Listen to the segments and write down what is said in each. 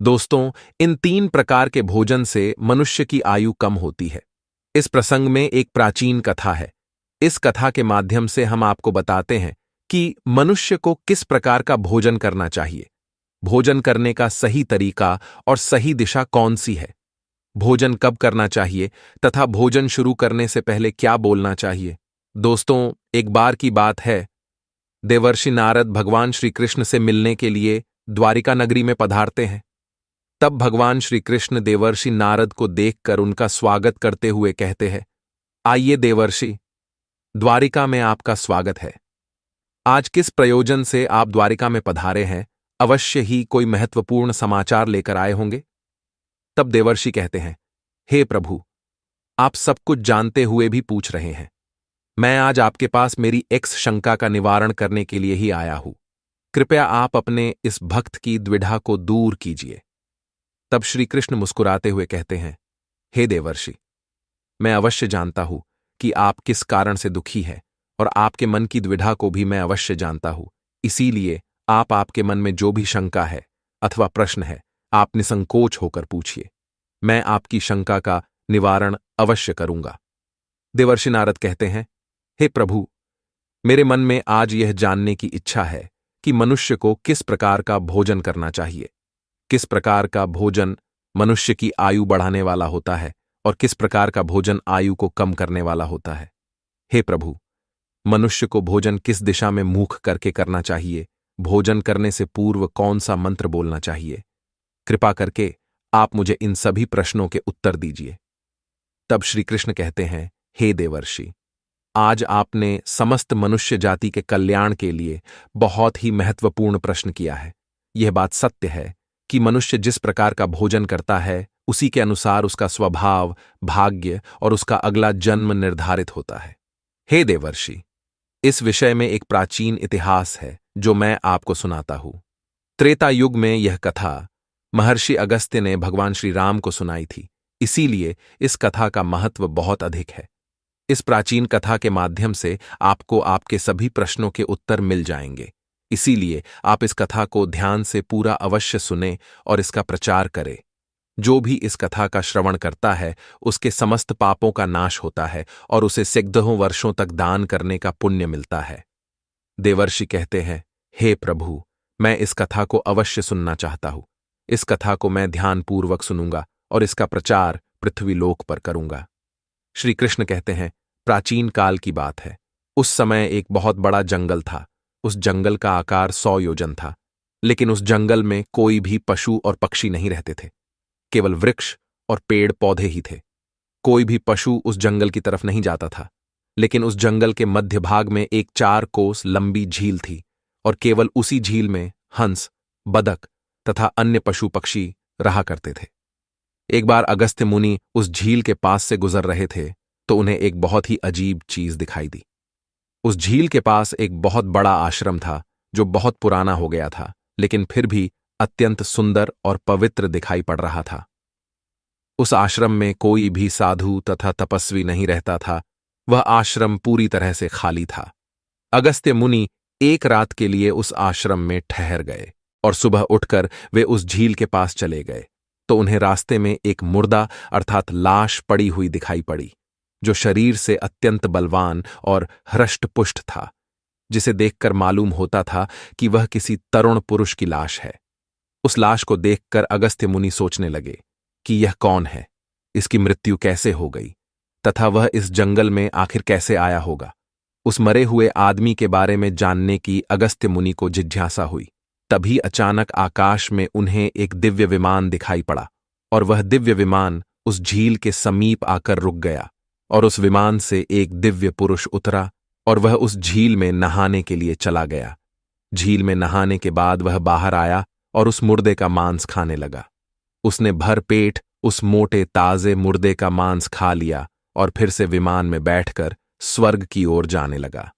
दोस्तों, इन 3 प्रकार के भोजन से मनुष्य की आयु कम होती है। इस प्रसंग में एक प्राचीन कथा है। इस कथा के माध्यम से हम आपको बताते हैं कि मनुष्य को किस प्रकार का भोजन करना चाहिए, भोजन करने का सही तरीका और सही दिशा कौन सी है, भोजन कब करना चाहिए तथा भोजन शुरू करने से पहले क्या बोलना चाहिए। दोस्तों, एक बार की बात है, देवर्षि नारद भगवान श्री कृष्ण से मिलने के लिए द्वारिका नगरी में पधारते हैं। तब भगवान श्री कृष्ण देवर्षि नारद को देखकर उनका स्वागत करते हुए कहते हैं, आइए देवर्षि, द्वारिका में आपका स्वागत है। आज किस प्रयोजन से आप द्वारिका में पधारे हैं? अवश्य ही कोई महत्वपूर्ण समाचार लेकर आए होंगे। तब देवर्षि कहते हैं, हे प्रभु, आप सब कुछ जानते हुए भी पूछ रहे हैं। मैं आज आपके पास मेरी एक्स शंका का निवारण करने के लिए ही आया हूं। कृपया आप अपने इस भक्त की द्विधा को दूर कीजिए। तब श्री कृष्ण मुस्कुराते हुए कहते हैं, हे देवर्षि, मैं अवश्य जानता हूं कि आप किस कारण से दुखी है और आपके मन की द्विधा को भी मैं अवश्य जानता हूं। इसीलिए आपके मन में जो भी शंका है अथवा प्रश्न है, आप निसंकोच होकर पूछिए। मैं आपकी शंका का निवारण अवश्य करूंगा। देवर्षि नारद कहते हैं, हे प्रभु, मेरे मन में आज यह जानने की इच्छा है कि मनुष्य को किस प्रकार का भोजन करना चाहिए, किस प्रकार का भोजन मनुष्य की आयु बढ़ाने वाला होता है और किस प्रकार का भोजन आयु को कम करने वाला होता है। हे प्रभु, मनुष्य को भोजन किस दिशा में मुख करके करना चाहिए, भोजन करने से पूर्व कौन सा मंत्र बोलना चाहिए, कृपा करके आप मुझे इन सभी प्रश्नों के उत्तर दीजिए। तब श्री कृष्ण कहते हैं, हे देवर्षि, आज आपने समस्त मनुष्य जाति के कल्याण के लिए बहुत ही महत्वपूर्ण प्रश्न किया है। यह बात सत्य है कि मनुष्य जिस प्रकार का भोजन करता है, उसी के अनुसार उसका स्वभाव, भाग्य और उसका अगला जन्म निर्धारित होता है। हे देवर्षि, इस विषय में एक प्राचीन इतिहास है जो मैं आपको सुनाता हूं। त्रेता युग में यह कथा महर्षि अगस्त्य ने भगवान श्री राम को सुनाई थी, इसीलिए इस कथा का महत्व बहुत अधिक है। इस प्राचीन कथा के माध्यम से आपको आपके सभी प्रश्नों के उत्तर मिल जाएंगे। इसीलिए आप इस कथा को ध्यान से पूरा अवश्य सुने और इसका प्रचार करें। जो भी इस कथा का श्रवण करता है, उसके समस्त पापों का नाश होता है और उसे सैकड़ों वर्षों तक दान करने का पुण्य मिलता है। देवर्षि कहते हैं, हे प्रभु, मैं इस कथा को अवश्य सुनना चाहता हूं। इस कथा को मैं ध्यानपूर्वक सुनूंगा और इसका प्रचार पृथ्वीलोक पर करूंगा। श्री कृष्ण कहते हैं, प्राचीन काल की बात है। उस समय एक बहुत बड़ा जंगल था। उस जंगल का आकार 100 योजन था, लेकिन उस जंगल में कोई भी पशु और पक्षी नहीं रहते थे। केवल वृक्ष और पेड़ पौधे ही थे। कोई भी पशु उस जंगल की तरफ नहीं जाता था, लेकिन उस जंगल के मध्य भाग में एक 4 कोस लंबी झील थी और केवल उसी झील में हंस, बदक तथा अन्य पशु पक्षी रहा करते थे। एक बार अगस्त्य मुनि उस झील के पास से गुजर रहे थे तो उन्हें एक बहुत ही अजीब चीज दिखाई दी। उस झील के पास एक बहुत बड़ा आश्रम था जो बहुत पुराना हो गया था, लेकिन फिर भी अत्यंत सुंदर और पवित्र दिखाई पड़ रहा था। उस आश्रम में कोई भी साधु तथा तपस्वी नहीं रहता था। वह आश्रम पूरी तरह से खाली था। अगस्त्य मुनि एक रात के लिए उस आश्रम में ठहर गए और सुबह उठकर वे उस झील के पास चले गए तो उन्हें रास्ते में एक मुर्दा अर्थात लाश पड़ी हुई दिखाई पड़ी, जो शरीर से अत्यंत बलवान और हृष्टपुष्ट था, जिसे देखकर मालूम होता था कि वह किसी तरुण पुरुष की लाश है। उस लाश को देखकर अगस्त्य मुनि सोचने लगे कि यह कौन है, इसकी मृत्यु कैसे हो गई तथा वह इस जंगल में आखिर कैसे आया होगा। उस मरे हुए आदमी के बारे में जानने की अगस्त्य मुनि को जिज्ञासा हुई। तभी अचानक आकाश में उन्हें एक दिव्य विमान दिखाई पड़ा और वह दिव्य विमान उस झील के समीप आकर रुक गया और उस विमान से एक दिव्य पुरुष उतरा और वह उस झील में नहाने के लिए चला गया। झील में नहाने के बाद वह बाहर आया और उस मुर्दे का मांस खाने लगा। उसने भर पेट उस मोटे ताजे मुर्दे का मांस खा लिया और फिर से विमान में बैठकर स्वर्ग की ओर जाने लगा।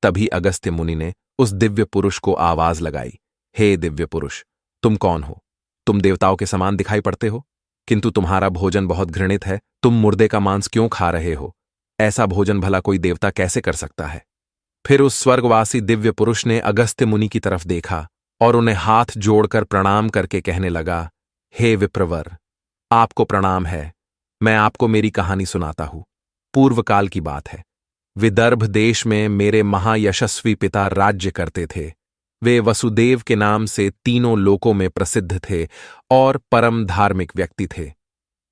तभी अगस्त्य मुनि ने उस दिव्य पुरुष को आवाज लगाई, हे दिव्य पुरुष, तुम कौन हो? तुम देवताओं के समान दिखाई पड़ते हो, किंतु तुम्हारा भोजन बहुत घृणित है। तुम मुर्दे का मांस क्यों खा रहे हो? ऐसा भोजन भला कोई देवता कैसे कर सकता है? फिर उस स्वर्गवासी दिव्य पुरुष ने अगस्त्य मुनि की तरफ देखा और उन्हें हाथ जोड़कर प्रणाम करके कहने लगा, हे विप्रवर, आपको प्रणाम है। मैं आपको मेरी कहानी सुनाता हूं। पूर्व काल की बात है। विदर्भ देश में मेरे महायशस्वी पिता राज्य करते थे। वे वसुदेव के नाम से तीनों लोकों में प्रसिद्ध थे और परम धार्मिक व्यक्ति थे।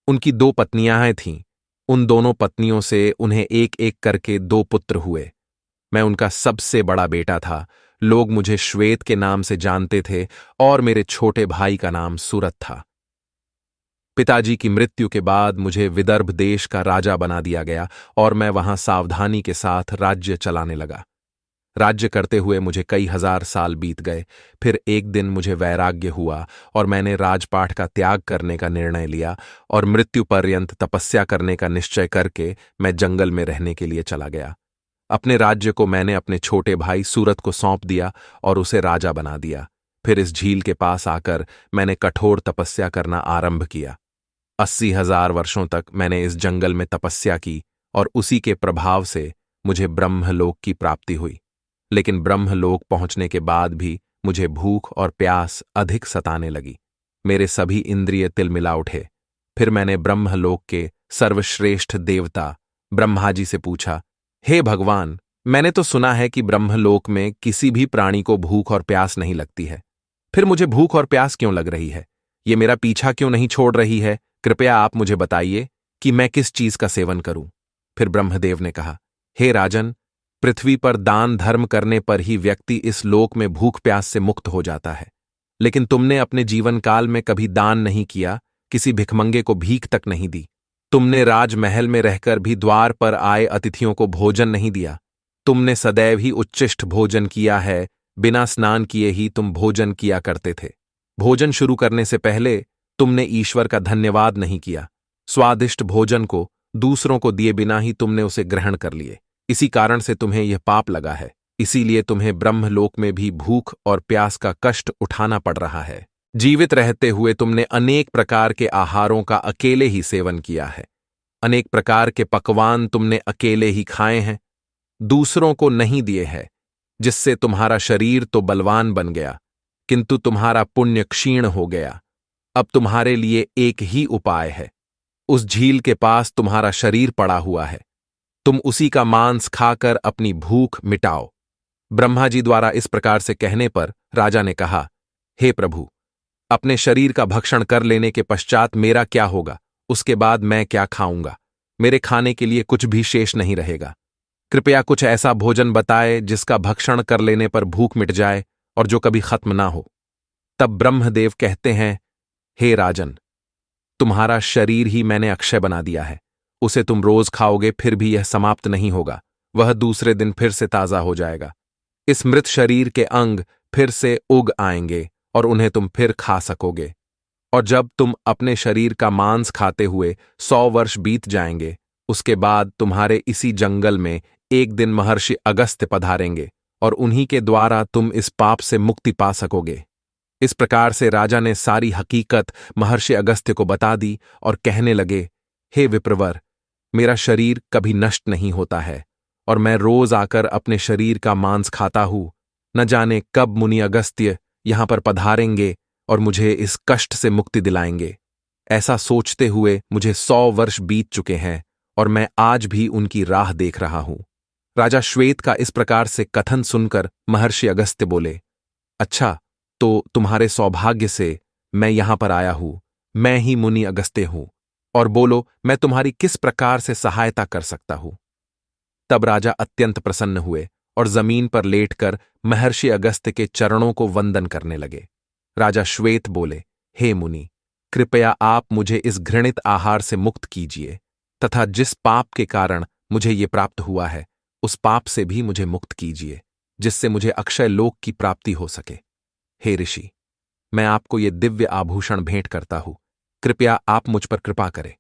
उनकी दो पत्नियां थीं। उन दोनों पत्नियों से उन्हें एक एक करके दो पुत्र हुए। मैं उनका सबसे बड़ा बेटा था। लोग मुझे श्वेत के नाम से जानते थे और मेरे छोटे भाई का नाम सूरत था। पिताजी की मृत्यु के बाद मुझे विदर्भ देश का राजा बना दिया गया और मैं वहां सावधानी के साथ राज्य चलाने लगा। राज्य करते हुए मुझे कई हजार साल बीत गए। फिर एक दिन मुझे वैराग्य हुआ और मैंने राजपाट का त्याग करने का निर्णय लिया और मृत्यु पर्यंत तपस्या करने का निश्चय करके मैं जंगल में रहने के लिए चला गया। अपने राज्य को मैंने अपने छोटे भाई सूरत को सौंप दिया और उसे राजा बना दिया। फिर इस झील के पास आकर मैंने कठोर तपस्या करना आरंभ किया। 80,000 वर्षों तक मैंने इस जंगल में तपस्या की और उसी के प्रभाव से मुझे ब्रह्मलोक की प्राप्ति हुई। लेकिन ब्रह्मलोक पहुंचने के बाद भी मुझे भूख और प्यास अधिक सताने लगी। मेरे सभी इंद्रिय तिलमिला उठे। फिर मैंने ब्रह्मलोक के सर्वश्रेष्ठ देवता ब्रह्मा जी से पूछा, हे भगवान, मैंने तो सुना है कि ब्रह्मलोक में किसी भी प्राणी को भूख और प्यास नहीं लगती है। फिर मुझे भूख और प्यास क्यों लग रही है? ये मेरा पीछा क्यों नहीं छोड़ रही है? कृपया आप मुझे बताइए कि मैं किस चीज का सेवन करूं। फिर ब्रह्मदेव ने कहा, हे राजन, पृथ्वी पर दान धर्म करने पर ही व्यक्ति इस लोक में भूख प्यास से मुक्त हो जाता है। लेकिन तुमने अपने जीवन काल में कभी दान नहीं किया, किसी भिखमंगे को भीख तक नहीं दी। तुमने राजमहल में रहकर भी द्वार पर आए अतिथियों को भोजन नहीं दिया। तुमने सदैव ही उच्चिष्ट भोजन किया है। बिना स्नान किए ही तुम भोजन किया करते थे। भोजन शुरू करने से पहले तुमने ईश्वर का धन्यवाद नहीं किया। स्वादिष्ट भोजन को दूसरों को दिए बिना ही तुमने उसे ग्रहण कर लिए। इसी कारण से तुम्हें यह पाप लगा है। इसीलिए तुम्हें ब्रह्मलोक में भी भूख और प्यास का कष्ट उठाना पड़ रहा है। जीवित रहते हुए तुमने अनेक प्रकार के आहारों का अकेले ही सेवन किया है। अनेक प्रकार के पकवान तुमने अकेले ही खाए हैं, दूसरों को नहीं दिए हैं, जिससे तुम्हारा शरीर तो बलवान बन गया, किंतु तुम्हारा पुण्य क्षीण हो गया। अब तुम्हारे लिए एक ही उपाय है। उस झील के पास तुम्हारा शरीर पड़ा हुआ है। तुम उसी का मांस खाकर अपनी भूख मिटाओ। ब्रह्मा जी द्वारा इस प्रकार से कहने पर राजा ने कहा, हे प्रभु, अपने शरीर का भक्षण कर लेने के पश्चात मेरा क्या होगा? उसके बाद मैं क्या खाऊंगा? मेरे खाने के लिए कुछ भी शेष नहीं रहेगा। कृपया कुछ ऐसा भोजन बताए जिसका भक्षण कर लेने पर भूख मिट जाए और जो कभी खत्म ना हो। तब ब्रह्मदेव कहते हैं, हे राजन, तुम्हारा शरीर ही मैंने अक्षय बना दिया है। उसे तुम रोज खाओगे फिर भी यह समाप्त नहीं होगा। वह दूसरे दिन फिर से ताजा हो जाएगा। इस मृत शरीर के अंग फिर से उग आएंगे और उन्हें तुम फिर खा सकोगे। और जब तुम अपने शरीर का मांस खाते हुए 100 वर्ष बीत जाएंगे, उसके बाद तुम्हारे इसी जंगल में एक दिन महर्षि अगस्त्य पधारेंगे और उन्हीं के द्वारा तुम इस पाप से मुक्ति पा सकोगे। इस प्रकार से राजा ने सारी हकीकत महर्षि अगस्त्य को बता दी और कहने लगे, हे विप्रवर, मेरा शरीर कभी नष्ट नहीं होता है और मैं रोज आकर अपने शरीर का मांस खाता हूं। न जाने कब मुनि अगस्त्य यहां पर पधारेंगे और मुझे इस कष्ट से मुक्ति दिलाएंगे। ऐसा सोचते हुए मुझे 100 वर्ष बीत चुके हैं और मैं आज भी उनकी राह देख रहा हूं। राजा श्वेत का इस प्रकार से कथन सुनकर महर्षि अगस्त्य बोले, अच्छा, तो तुम्हारे सौभाग्य से मैं यहां पर आया हूं। मैं ही मुनि अगस्त्य हूं, और बोलो मैं तुम्हारी किस प्रकार से सहायता कर सकता हूं। तब राजा अत्यंत प्रसन्न हुए और जमीन पर लेटकर महर्षि अगस्त्य के चरणों को वंदन करने लगे। राजा श्वेत बोले, हे मुनि, कृपया आप मुझे इस घृणित आहार से मुक्त कीजिए तथा जिस पाप के कारण मुझे ये प्राप्त हुआ है उस पाप से भी मुझे मुक्त कीजिए, जिससे मुझे अक्षय लोक की प्राप्ति हो सके। हे ऋषि, मैं आपको ये दिव्य आभूषण भेंट करता हूं। कृपया आप मुझ पर कृपा करें।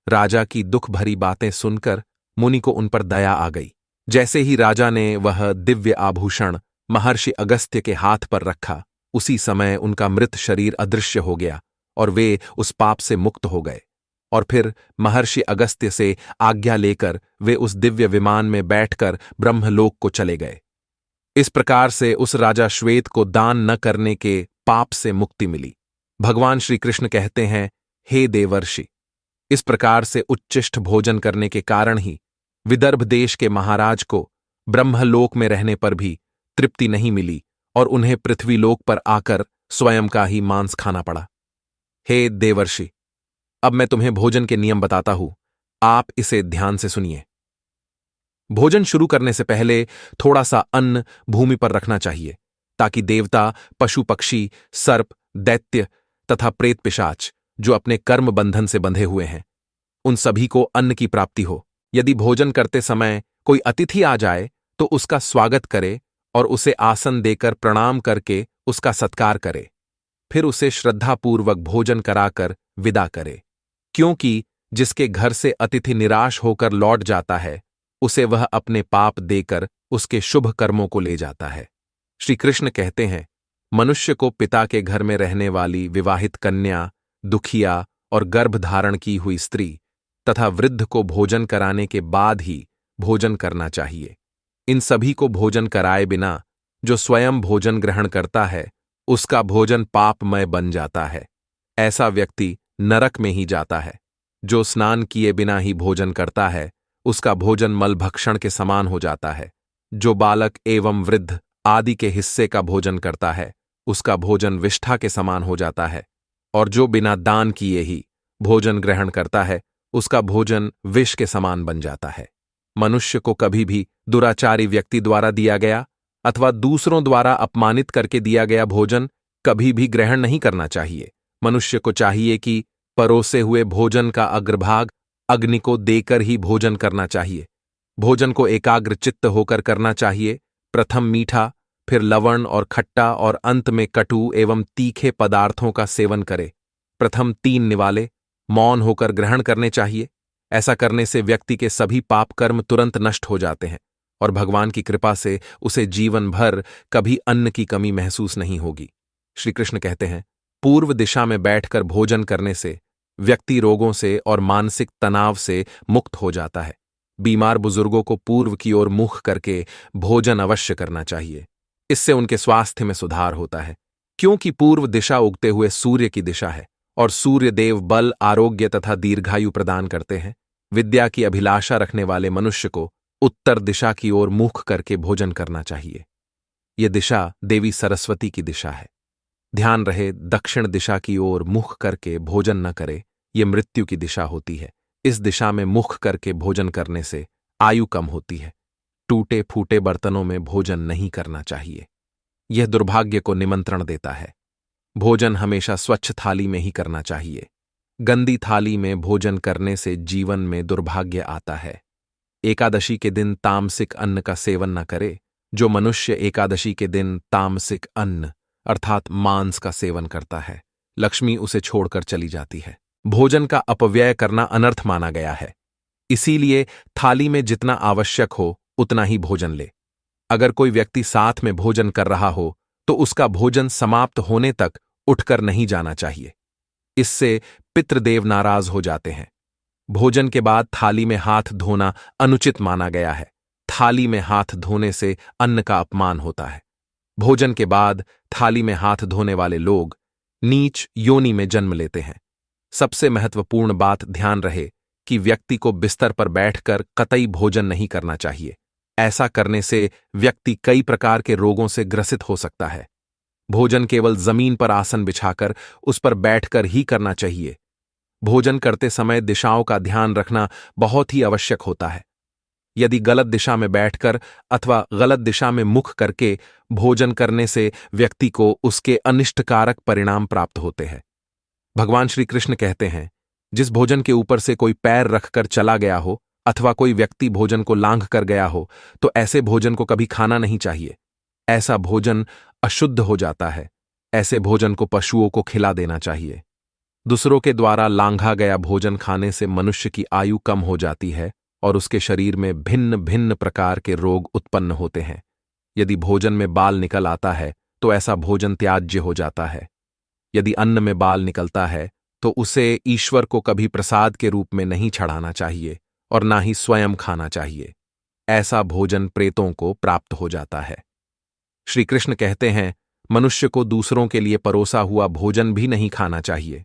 राजा की दुख भरी बातें सुनकर मुनि को उन पर दया आ गई। जैसे ही राजा ने वह दिव्य आभूषण महर्षि अगस्त्य के हाथ पर रखा, उसी समय उनका मृत शरीर अदृश्य हो गया और वे उस पाप से मुक्त हो गए। और फिर महर्षि अगस्त्य से आज्ञा लेकर वे उस दिव्य विमान में बैठकर ब्रह्मलोक को चले गए। इस प्रकार से उस राजा श्वेत को दान न करने के पाप से मुक्ति मिली। भगवान श्री कृष्ण कहते हैं, हे देवर्षि, इस प्रकार से उच्चिष्ट भोजन करने के कारण ही विदर्भ देश के महाराज को ब्रह्मलोक में रहने पर भी तृप्ति नहीं मिली और उन्हें पृथ्वीलोक पर आकर स्वयं का ही मांस खाना पड़ा। हे देवर्षि, अब मैं तुम्हें भोजन के नियम बताता हूं, आप इसे ध्यान से सुनिए। भोजन शुरू करने से पहले थोड़ा सा अन्न भूमि पर रखना चाहिए ताकि देवता, पशु पक्षी, सर्प, दैत्य तथा प्रेत पिशाच जो अपने कर्म बंधन से बंधे हुए हैं, उन सभी को अन्न की प्राप्ति हो। यदि भोजन करते समय कोई अतिथि आ जाए तो उसका स्वागत करे और उसे आसन देकर प्रणाम करके उसका सत्कार करे, फिर उसे श्रद्धापूर्वक भोजन कराकर विदा करे, क्योंकि जिसके घर से अतिथि निराश होकर लौट जाता है उसे वह अपने पाप देकर उसके शुभ कर्मों को ले जाता है। श्री कृष्ण कहते हैं, मनुष्य को पिता के घर में रहने वाली विवाहित कन्या, दुखिया और गर्भ धारण की हुई स्त्री तथा वृद्ध को भोजन कराने के बाद ही भोजन करना चाहिए। इन सभी को भोजन कराए बिना जो स्वयं भोजन ग्रहण करता है उसका भोजन पापमय बन जाता है। ऐसा व्यक्ति नरक में ही जाता है। जो स्नान किए बिना ही भोजन करता है उसका भोजन मलभक्षण के समान हो जाता है। जो बालक एवं वृद्ध आदि के हिस्से का भोजन करता है उसका भोजन विष्ठा के समान हो जाता है, और जो बिना दान किए ही भोजन ग्रहण करता है उसका भोजन विष के समान बन जाता है। मनुष्य को कभी भी दुराचारी व्यक्ति द्वारा दिया गया अथवा दूसरों द्वारा अपमानित करके दिया गया भोजन कभी भी ग्रहण नहीं करना चाहिए। मनुष्य को चाहिए कि परोसे हुए भोजन का अग्रभाग अग्नि को देकर ही भोजन करना चाहिए। भोजन को एकाग्र चित्त होकर करना चाहिए। प्रथम मीठा, फिर लवण और खट्टा और अंत में कटु एवं तीखे पदार्थों का सेवन करे। प्रथम 3 निवाले मौन होकर ग्रहण करने चाहिए। ऐसा करने से व्यक्ति के सभी पाप कर्म तुरंत नष्ट हो जाते हैं और भगवान की कृपा से उसे जीवन भर कभी अन्न की कमी महसूस नहीं होगी। श्री कृष्ण कहते हैं, पूर्व दिशा में बैठकर भोजन करने से व्यक्ति रोगों से और मानसिक तनाव से मुक्त हो जाता है। बीमार बुजुर्गों को पूर्व की ओर मुख करके भोजन अवश्य करना चाहिए। इससे उनके स्वास्थ्य में सुधार होता है, क्योंकि पूर्व दिशा उगते हुए सूर्य की दिशा है और सूर्य देव बल, आरोग्य तथा दीर्घायु प्रदान करते हैं। विद्या की अभिलाषा रखने वाले मनुष्य को उत्तर दिशा की ओर मुख करके भोजन करना चाहिए। यह दिशा देवी सरस्वती की दिशा है। ध्यान रहे, दक्षिण दिशा की ओर मुख करके भोजन न करे, यह मृत्यु की दिशा होती है। इस दिशा में मुख करके भोजन करने से आयु कम होती है। टूटे फूटे बर्तनों में भोजन नहीं करना चाहिए, यह दुर्भाग्य को निमंत्रण देता है। भोजन हमेशा स्वच्छ थाली में ही करना चाहिए। गंदी थाली में भोजन करने से जीवन में दुर्भाग्य आता है। एकादशी के दिन तामसिक अन्न का सेवन न करे। जो मनुष्य एकादशी के दिन तामसिक अन्न अर्थात मांस का सेवन करता है, लक्ष्मी उसे छोड़कर चली जाती है। भोजन का अपव्यय करना अनर्थ माना गया है, इसीलिए थाली में जितना आवश्यक हो उतना ही भोजन ले। अगर कोई व्यक्ति साथ में भोजन कर रहा हो तो उसका भोजन समाप्त होने तक उठकर नहीं जाना चाहिए। इससे पितृदेव नाराज हो जाते हैं। भोजन के बाद थाली में हाथ धोना अनुचित माना गया है। थाली में हाथ धोने से अन्न का अपमान होता है। भोजन के बाद थाली में हाथ धोने वाले लोग नीच योनि में जन्म लेते हैं। सबसे महत्वपूर्ण बात ध्यान रहे कि व्यक्ति को बिस्तर पर बैठकर कतई भोजन नहीं करना चाहिए। ऐसा करने से व्यक्ति कई प्रकार के रोगों से ग्रसित हो सकता है। भोजन केवल जमीन पर आसन बिछाकर उस पर बैठकर ही करना चाहिए। भोजन करते समय दिशाओं का ध्यान रखना बहुत ही आवश्यक होता है। यदि गलत दिशा में बैठकर अथवा गलत दिशा में मुख करके भोजन करने से व्यक्ति को उसके अनिष्टकारक परिणाम प्राप्त होते हैं। भगवान श्री कृष्ण कहते हैं, जिस भोजन के ऊपर से कोई पैर रखकर चला गया हो अथवा कोई व्यक्ति भोजन को लांघ कर गया हो तो ऐसे भोजन को कभी खाना नहीं चाहिए। ऐसा भोजन अशुद्ध हो जाता है। ऐसे भोजन को पशुओं को खिला देना चाहिए। दूसरों के द्वारा लांघा गया भोजन खाने से मनुष्य की आयु कम हो जाती है और उसके शरीर में भिन्न भिन्न प्रकार के रोग उत्पन्न होते हैं। यदि भोजन में बाल निकल आता है तो ऐसा भोजन त्याज्य हो जाता है। यदि अन्न में बाल निकलता है तो उसे ईश्वर को कभी प्रसाद के रूप में नहीं चढ़ाना चाहिए और ना ही स्वयं खाना चाहिए। ऐसा भोजन प्रेतों को प्राप्त हो जाता है। श्री कृष्ण कहते हैं, मनुष्य को दूसरों के लिए परोसा हुआ भोजन भी नहीं खाना चाहिए।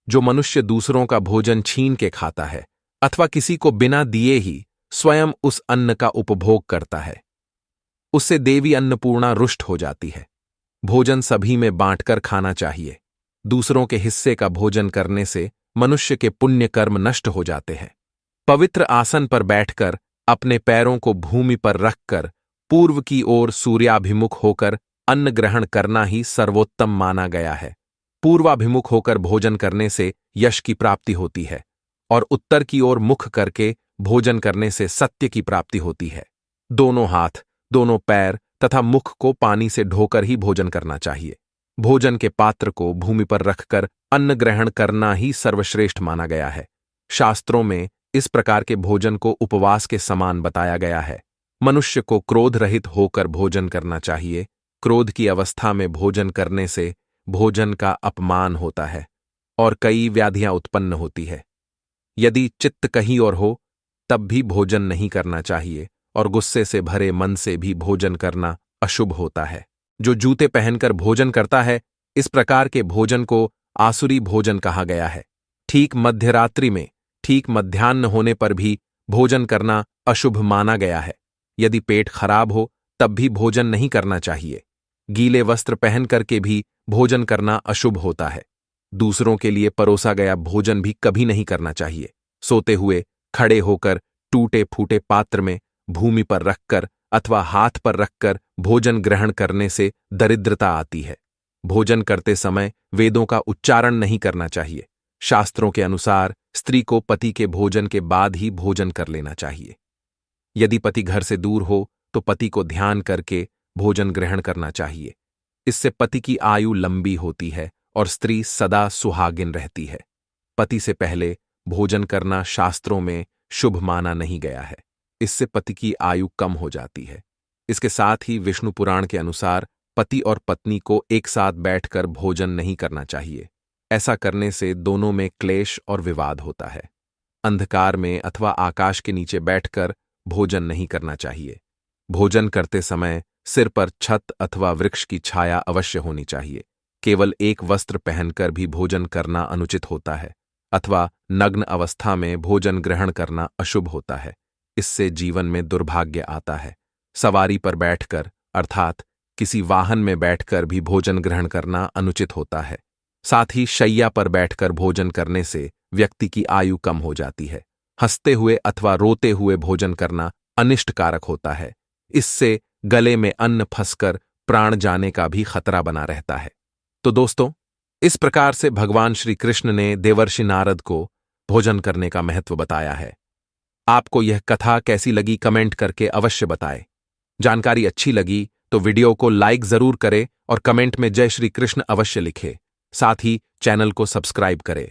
जो मनुष्य दूसरों का भोजन छीन के खाता है अथवा किसी को बिना दिए ही स्वयं उस अन्न का उपभोग करता है, उससे देवी अन्नपूर्णा रुष्ट हो जाती है। भोजन सभी में बांटकर खाना चाहिए। दूसरों के हिस्से का भोजन करने से मनुष्य के पुण्य कर्म नष्ट हो जाते हैं। पवित्र आसन पर बैठकर अपने पैरों को भूमि पर रखकर पूर्व की ओर सूर्याभिमुख होकर अन्न ग्रहण करना ही सर्वोत्तम माना गया है। पूर्वाभिमुख होकर भोजन करने से यश की प्राप्ति होती है और उत्तर की ओर मुख करके भोजन करने से सत्य की प्राप्ति होती है। दोनों हाथ, दोनों पैर तथा मुख को पानी से धोकर ही भोजन करना चाहिए। भोजन के पात्र को भूमि पर रखकर अन्न ग्रहण करना ही सर्वश्रेष्ठ माना गया है। शास्त्रों में इस प्रकार के भोजन को उपवास के समान बताया गया है। मनुष्य को क्रोध रहित होकर भोजन करना चाहिए। क्रोध की अवस्था में भोजन करने से भोजन का अपमान होता है और कई व्याधियां उत्पन्न होती है। यदि चित्त कहीं और हो तब भी भोजन नहीं करना चाहिए और गुस्से से भरे मन से भी भोजन करना अशुभ होता है। जो जूते पहनकर भोजन करता है, इस प्रकार के भोजन को आसुरी भोजन कहा गया है। ठीक मध्यरात्रि में, ठीक मध्याह्न होने पर भी भोजन करना अशुभ माना गया है। यदि पेट खराब हो तब भी भोजन नहीं करना चाहिए। गीले वस्त्र पहन करके भी भोजन करना अशुभ होता है। दूसरों के लिए परोसा गया भोजन भी कभी नहीं करना चाहिए। सोते हुए, खड़े होकर, टूटे फूटे पात्र में भूमि पर रखकर अथवा हाथ पर रखकर भोजन ग्रहण करने से दरिद्रता आती है। भोजन करते समय वेदों का उच्चारण नहीं करना चाहिए। शास्त्रों के अनुसार स्त्री को पति के भोजन के बाद ही भोजन कर लेना चाहिए। यदि पति घर से दूर हो तो पति को ध्यान करके भोजन ग्रहण करना चाहिए। इससे पति की आयु लंबी होती है और स्त्री सदा सुहागिन रहती है। पति से पहले भोजन करना शास्त्रों में शुभ माना नहीं गया है। इससे पति की आयु कम हो जाती है। इसके साथ ही विष्णु पुराण के अनुसार पति और पत्नी को एक साथ बैठकर भोजन नहीं करना चाहिए। ऐसा करने से दोनों में क्लेश और विवाद होता है। अंधकार में अथवा आकाश के नीचे बैठकर भोजन नहीं करना चाहिए। भोजन करते समय सिर पर छत अथवा वृक्ष की छाया अवश्य होनी चाहिए। केवल एक वस्त्र पहनकर भी भोजन करना अनुचित होता है अथवा नग्न अवस्था में भोजन ग्रहण करना अशुभ होता है। इससे जीवन में दुर्भाग्य आता है। सवारी पर बैठकर अर्थात किसी वाहन में बैठकर भी भोजन ग्रहण करना अनुचित होता है। साथ ही शैया पर बैठकर भोजन करने से व्यक्ति की आयु कम हो जाती है। हंसते हुए अथवा रोते हुए भोजन करना अनिष्टकारक होता है। इससे गले में अन्न फंसकर प्राण जाने का भी खतरा बना रहता है। तो दोस्तों, इस प्रकार से भगवान श्री कृष्ण ने देवर्षि नारद को भोजन करने का महत्व बताया है। आपको यह कथा कैसी लगी कमेंट करके अवश्य बताएं। जानकारी अच्छी लगी तो वीडियो को लाइक जरूर करें और कमेंट में जय श्री कृष्ण अवश्य लिखें। साथ ही चैनल को सब्सक्राइब करें।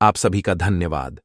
आप सभी का धन्यवाद।